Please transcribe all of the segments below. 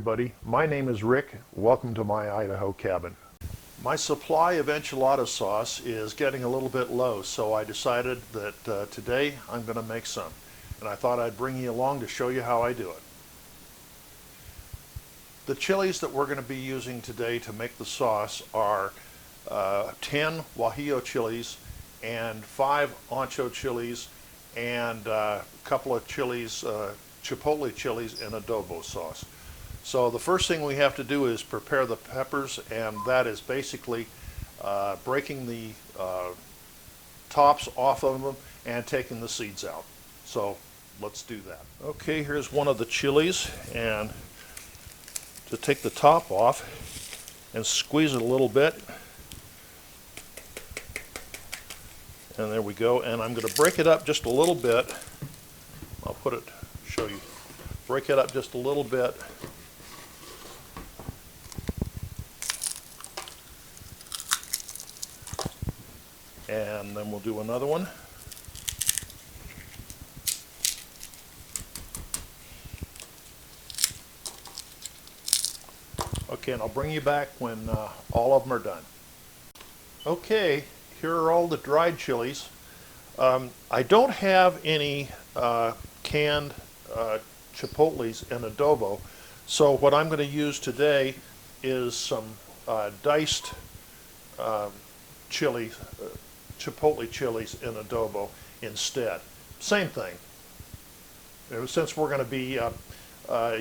everybody. My name is Rick. Welcome to my Idaho cabin. My supply of enchilada sauce is getting a little bit low, so I decided that today I'm going to make some. And I thought I'd bring you along to show you how I do it. The chilies that we're going to be using today to make the sauce are 10 Guajillo chilies and 5 ancho chilies and a couple of chilies, chipotle chilies and adobo sauce. So the first thing we have to do is prepare the peppers, and that is basically breaking the tops off of them and taking the seeds out. So let's do that. Okay, here's one of the chilies, and to take the top off and squeeze it a little bit. And there we go. And I'm going to break it up just a little bit. I'll put it, show you. Break it up just a little bit. And then we'll do another one. Okay, and I'll bring you back when all of them are done. Okay, here are all the dried chilies. I don't have any canned chipotles and adobo, so what I'm going to use today is some diced chili, chipotle chilies in adobo instead. Same thing. Since we're going to be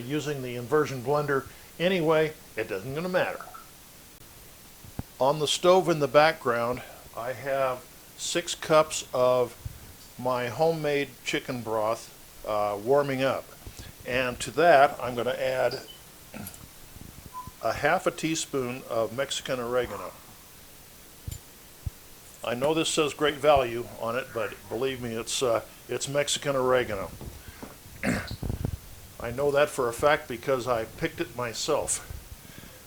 using the inversion blender anyway, it doesn't going to matter. On the stove in the background, I have 6 cups of my homemade chicken broth warming up. And to that, I'm going to add a half a teaspoon of Mexican oregano. I know this says great value on it, but believe me, it's Mexican oregano. I know that for a fact because I picked it myself.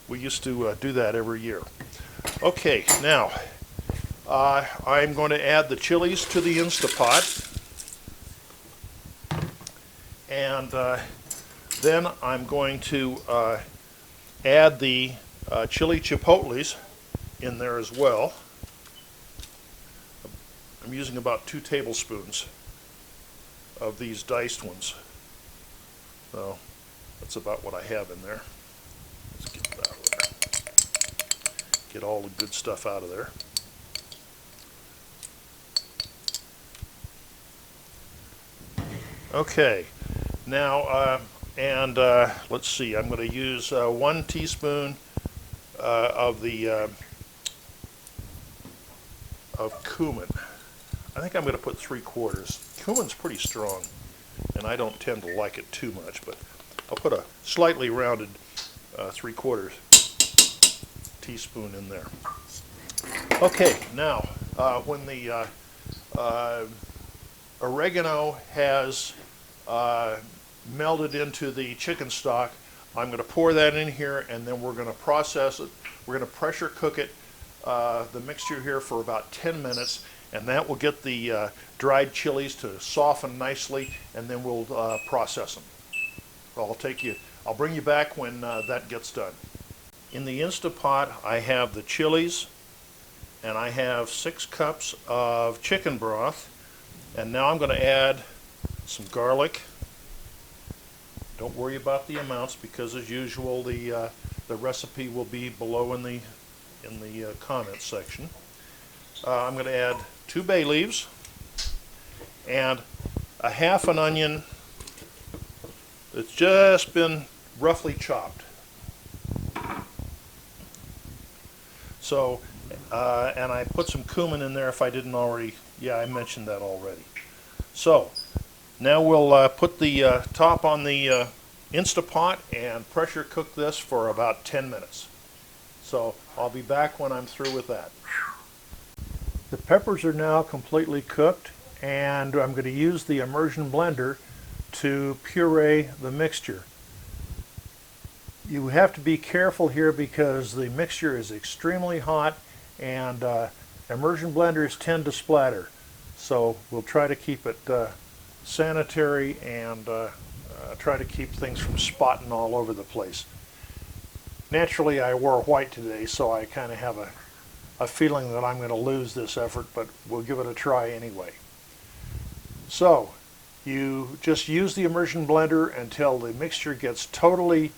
We used to do that every year. Okay, now I'm going to add the chilies to the InstaPot, and then I'm going to add the chili chipotles in there as well. I'm using about 2 tablespoons of these diced ones. So that's about what I have in there. Let's get that out of there. Get all the good stuff out of there. Okay, now let's see. I'm going to use 1 teaspoon of the of cumin. I think I'm going to put 3/4. Cumin's pretty strong, and I don't tend to like it too much, but I'll put a slightly rounded 3/4 teaspoon in there. Okay, now when the oregano has melted into the chicken stock, I'm going to pour that in here, and then we're going to process it. We're going to pressure cook it, the mixture here, for about 10 minutes, and that will get the dried chilies to soften nicely, and then we'll process them. I'll bring you back when that gets done. In the InstaPot, I have the chilies, and I have 6 cups of chicken broth, and now I'm going to add some garlic. Don't worry about the amounts, because as usual the recipe will be below in the comments section. I'm going to add 2 bay leaves and a half an onion that's just been roughly chopped. So, and I put some cumin in there if I didn't already. Yeah, I mentioned that already. So, now we'll put the top on the InstaPot and pressure cook this for about 10 minutes. So, I'll be back when I'm through with that. The peppers are now completely cooked, and I'm going to use the immersion blender to puree the mixture. You have to be careful here because the mixture is extremely hot, and immersion blenders tend to splatter. So we'll try to keep it sanitary and try to keep things from spotting all over the place. Naturally, I wore white today, so I kind of have a feeling that I'm going to lose this effort, but we'll give it a try anyway. So, you just use the immersion blender until the mixture gets totally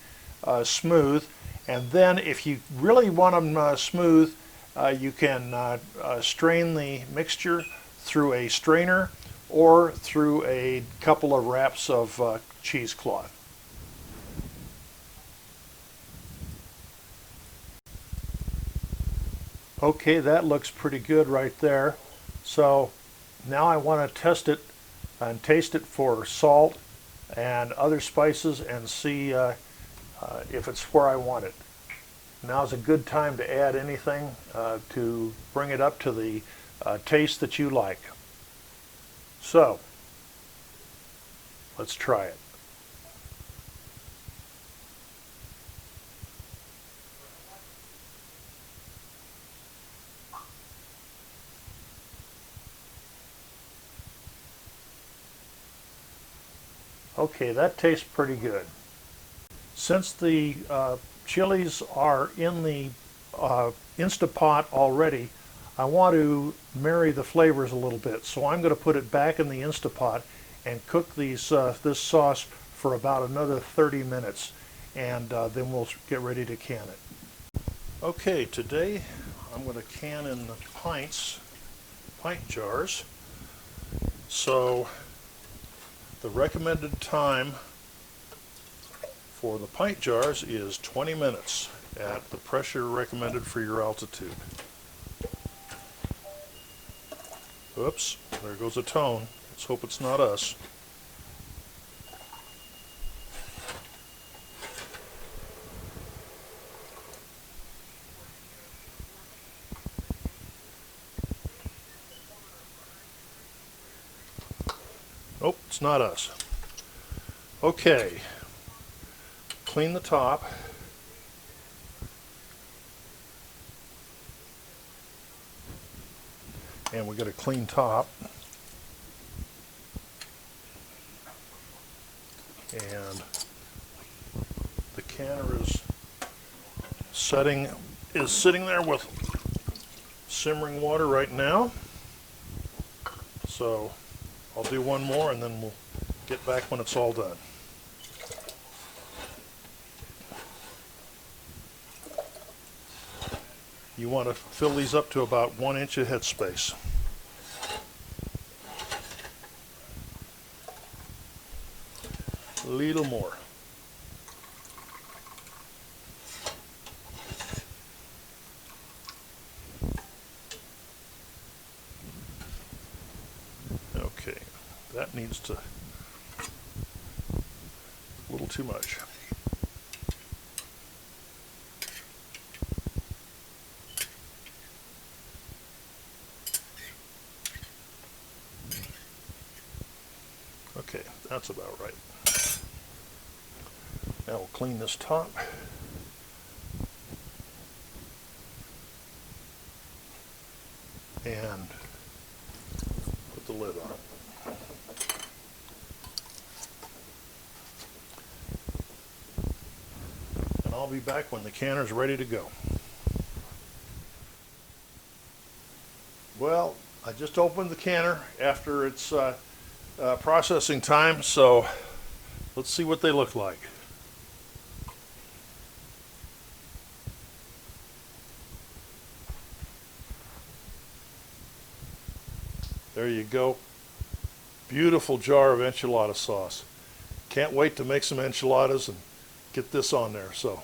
smooth, and then if you really want them smooth, you can strain the mixture through a strainer or through a couple of wraps of cheesecloth. Okay, that looks pretty good right there. So now I want to test it and taste it for salt and other spices and see if it's where I want it. Now's a good time to add anything to bring it up to the taste that you like. So let's try it. Okay, that tastes pretty good. Since the chilies are in the InstaPot already, I want to marry the flavors a little bit. So I'm going to put it back in the InstaPot and cook this sauce for about another 30 minutes, and then we'll get ready to can it. Okay, today I'm going to can in the pint jars. So the recommended time for the pint jars is 20 minutes at the pressure recommended for your altitude. Oops, there goes a tone. Let's hope it's not us. Nope, it's not us. Okay, clean the top. And we got a clean top. And the canner is sitting there with simmering water right now. So I'll do one more and then we'll get back when it's all done. You want to fill these up to about 1 inch of headspace. A little more. Okay, that needs to, a little too much. Okay, that's about right. Now we'll clean this top. And put the lid on. And I'll be back when the canner's ready to go. Well, I just opened the canner after its processing time, so let's see what they look like. There you go. Beautiful jar of enchilada sauce. Can't wait to make some enchiladas and get this on there. So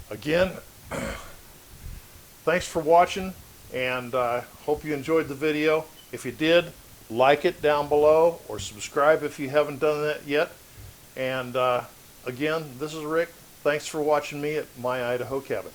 again, thanks for watching, and hope you enjoyed the video. If you did, like it down below or subscribe if you haven't done that yet. And again, this is Rick. Thanks for watching me at My Idaho Cabin.